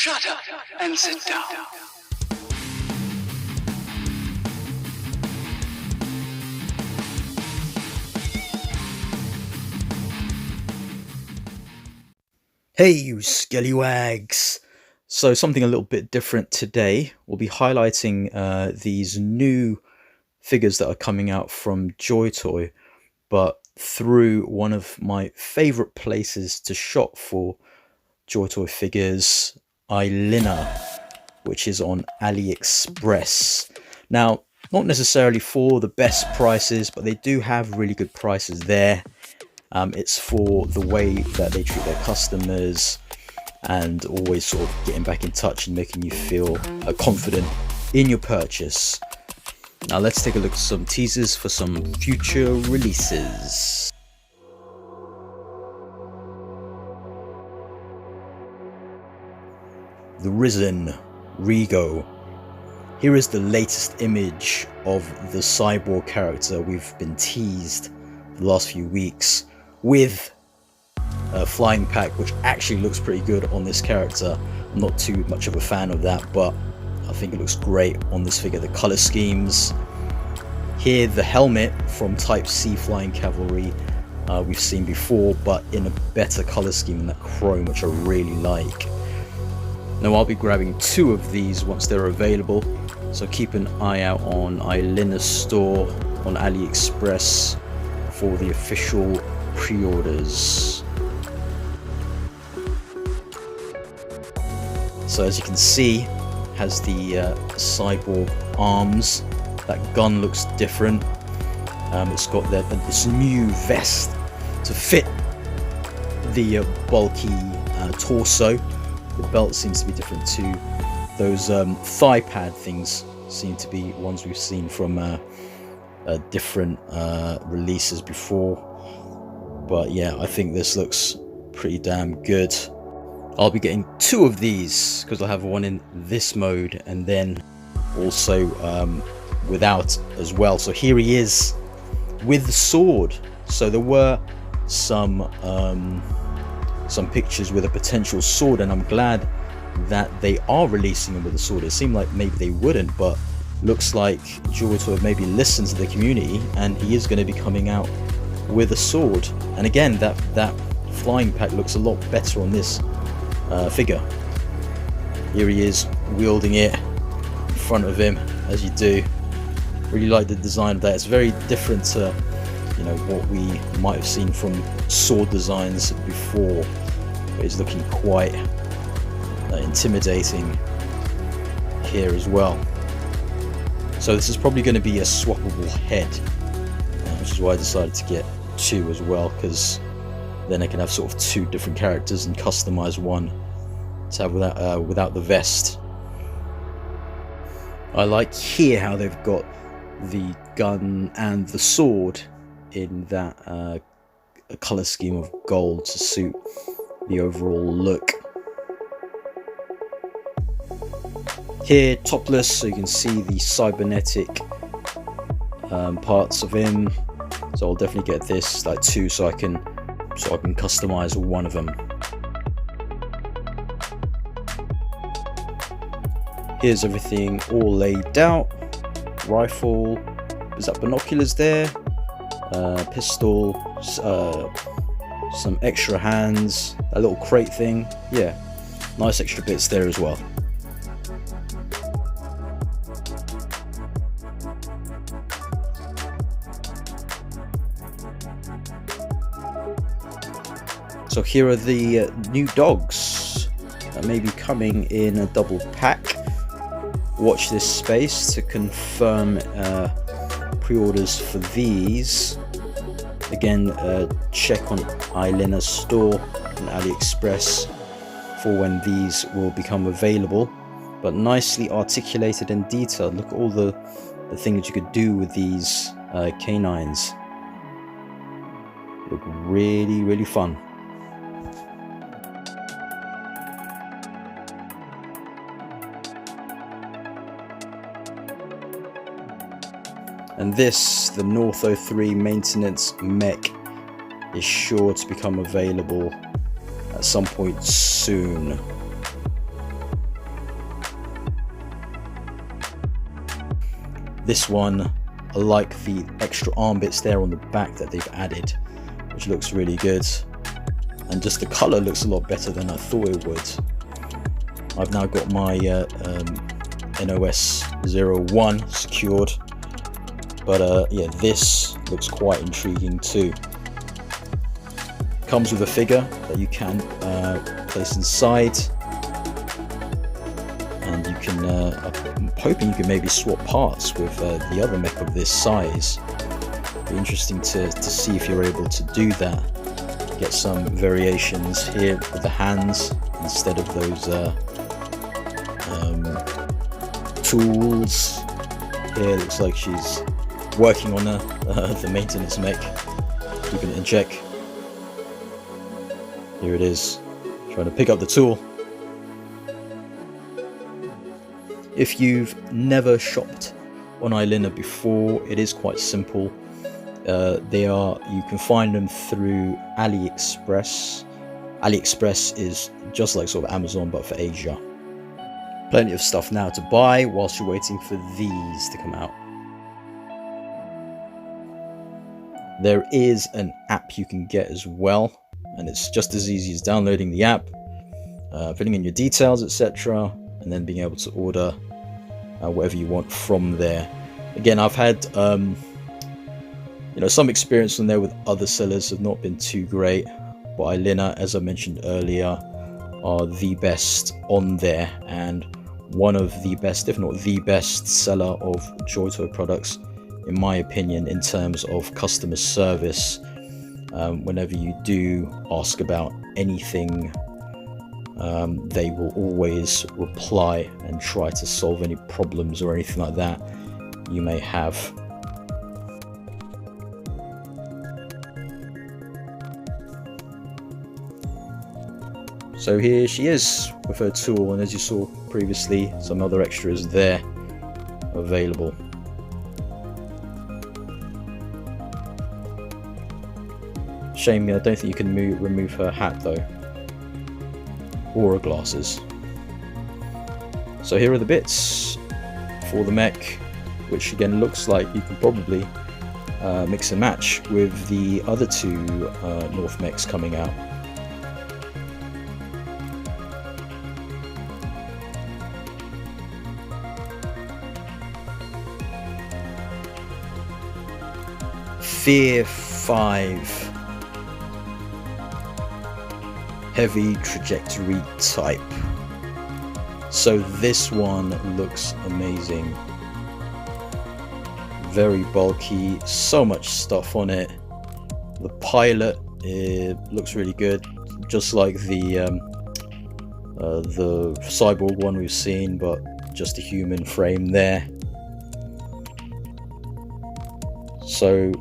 Shut up and sit down. Hey you scallywags! So something a little bit different today. We'll be highlighting these new figures that are coming out from Joytoy, but through one of my favorite places to shop for Joytoy figures, Ailinna, which is on Aliexpress. Now, not necessarily for the best prices, but they do have really good prices there. It's for the way that they treat their customers and always sort of getting back in touch and making you feel confident in your purchase. Now let's take a look at some teasers for some future releases. The Risen Rigo. Here is the latest image of the cyborg character we've been teased the last few weeks, with a flying pack, which actually looks pretty good on this character. I'm not too much of a fan of that, but I think it looks great on this figure. The color schemes here, the helmet from Type C Flying Cavalry we've seen before, but in a better color scheme than that chrome, which I really like. Now I'll be grabbing 2 of these once they're available, so keep an eye out on Ailinna Store on Aliexpress for the official pre-orders. So as you can see, has the cyborg arms. That gun looks different. It's got this new vest to fit the bulky torso. The belt seems to be different too. Those thigh pad things seem to be ones we've seen from different releases before. But yeah, I think this looks pretty damn good. I'll be getting 2 of these because I'll have one in this mode and then also without as well. So here he is with the sword. So there were some pictures with a potential sword, and I'm glad that they are releasing him with a sword. It seemed like maybe they wouldn't, but looks like Joytoy have maybe listened to the community and he is going to be coming out with a sword. And again, that flying pack looks a lot better on this figure. Here he is wielding it in front of him, as you do. Really like the design of that. It's very different to what we might have seen from sword designs before, but it's looking quite intimidating here as well. So this is probably going to be a swappable head, which is why I decided to get 2 as well, because then I can have sort of 2 different characters and customize one to have without the vest. I like here how they've got the gun and the sword in that a color scheme of gold to suit the overall look. Here topless, so you can see the cybernetic parts of him. So I'll definitely get this, like 2, so I can customize one of them. Here's everything all laid out. Rifle, is that binoculars there? Pistol, some extra hands, a little crate thing. Yeah, nice extra bits there as well. So here are the new dogs that may be coming in a double pack. Watch this space to confirm pre-orders for these. Again, check on Ailinna Store and Aliexpress for when these will become available. But nicely articulated and detailed. Look at all the things you could do with these canines. Look really, really fun. And this, the North 03 maintenance mech, is sure to become available at some point soon. This one, I like the extra arm bits there on the back that they've added, which looks really good. And just the colour looks a lot better than I thought it would. I've now got my NOS 01 secured, but yeah, this looks quite intriguing too. Comes with a figure that you can place inside, and you can, I'm hoping you can maybe swap parts with the other mech of this size. Be interesting to see if you're able to do that. Get some variations here with the hands instead of those tools. Here looks like she's working on the maintenance mech, keeping it in check. Here it is, trying to pick up the tool. If you've never shopped on Ailinna before, it is quite simple. You can find them through Aliexpress. Aliexpress is just like sort of Amazon but for Asia. Plenty of stuff now to buy whilst you're waiting for these to come out. There is an app you can get as well, and it's just as easy as downloading the app, putting in your details, etc., and then being able to order whatever you want from there. Again, I've had some experience on there with other sellers, have not been too great, but Ailinna, as I mentioned earlier, are the best on there, and one of the best, if not the best seller of Joytoy products, in my opinion, in terms of customer service. Whenever you do ask about anything, they will always reply and try to solve any problems or anything like that you may have. So here she is with her tool, and as you saw previously, some other extras there available. Shame I don't think you can remove her hat though, or her glasses. So here are the bits for the mech, which again looks like you can probably mix and match with the other two North mechs coming out. Fear 5 heavy trajectory type. So this one looks amazing, very bulky, so much stuff on it. The pilot, it looks really good, just like the cyborg one we've seen, but just a human frame there. So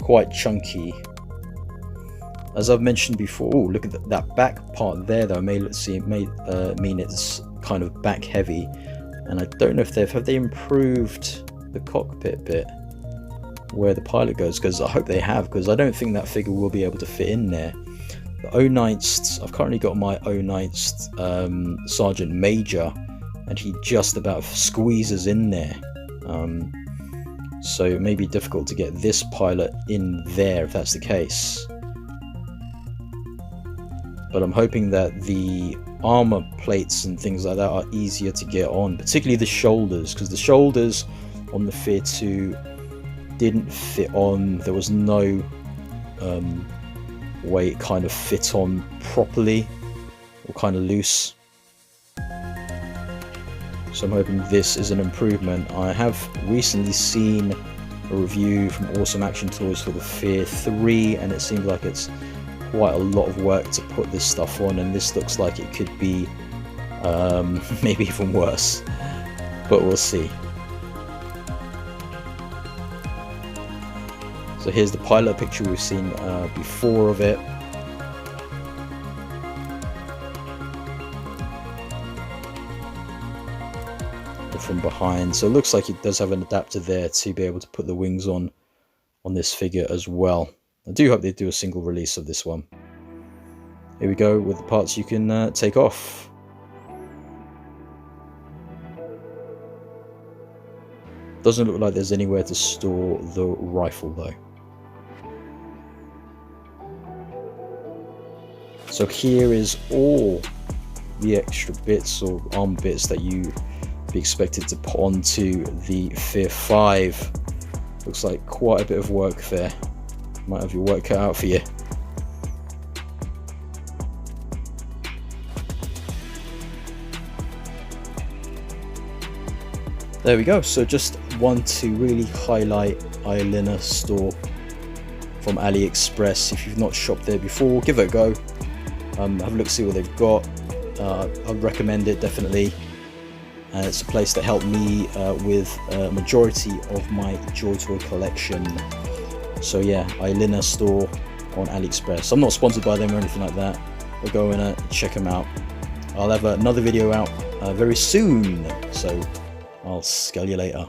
quite chunky. As I've mentioned before, oh, look at that back part there though, may mean it's kind of back heavy, and I don't know if have they improved the cockpit bit where the pilot goes, because I hope they have, because I don't think that figure will be able to fit in there. The 09th, I've currently got my 09th Sergeant Major, and he just about squeezes in there. So it may be difficult to get this pilot in there if that's the case. But I'm hoping that the armor plates and things like that are easier to get on, particularly the shoulders, because the shoulders on the Fear 2 didn't fit on. There was no way it kind of fit on properly, or kind of loose. So I'm hoping this is an improvement. I have recently seen a review from Awesome Action Toys for the Fear 3, and it seems like it's quite a lot of work to put this stuff on, and this looks like it could be maybe even worse, but we'll see. So here's the pilot picture we've seen before of it. From behind, so it looks like it does have an adapter there to be able to put the wings on this figure as well. I do hope they do a single release of this one. Here we go with the parts you can take off. Doesn't look like there's anywhere to store the rifle though. So here is all the extra bits or arm bits that you be expected to put onto the Fear 5. Looks like quite a bit of work there. Might have your work cut out for you. There we go. So just want to really highlight Ailinna Store from Aliexpress. If you've not shopped there before, give it a go. Have a look, see what they've got. I'd recommend it definitely. It's a place that helped me with a majority of my Joytoy collection. So yeah, Ailinna Store on Aliexpress. I'm not sponsored by them or anything like that, but go and check them out. I'll have another video out very soon, so I'll scale you later.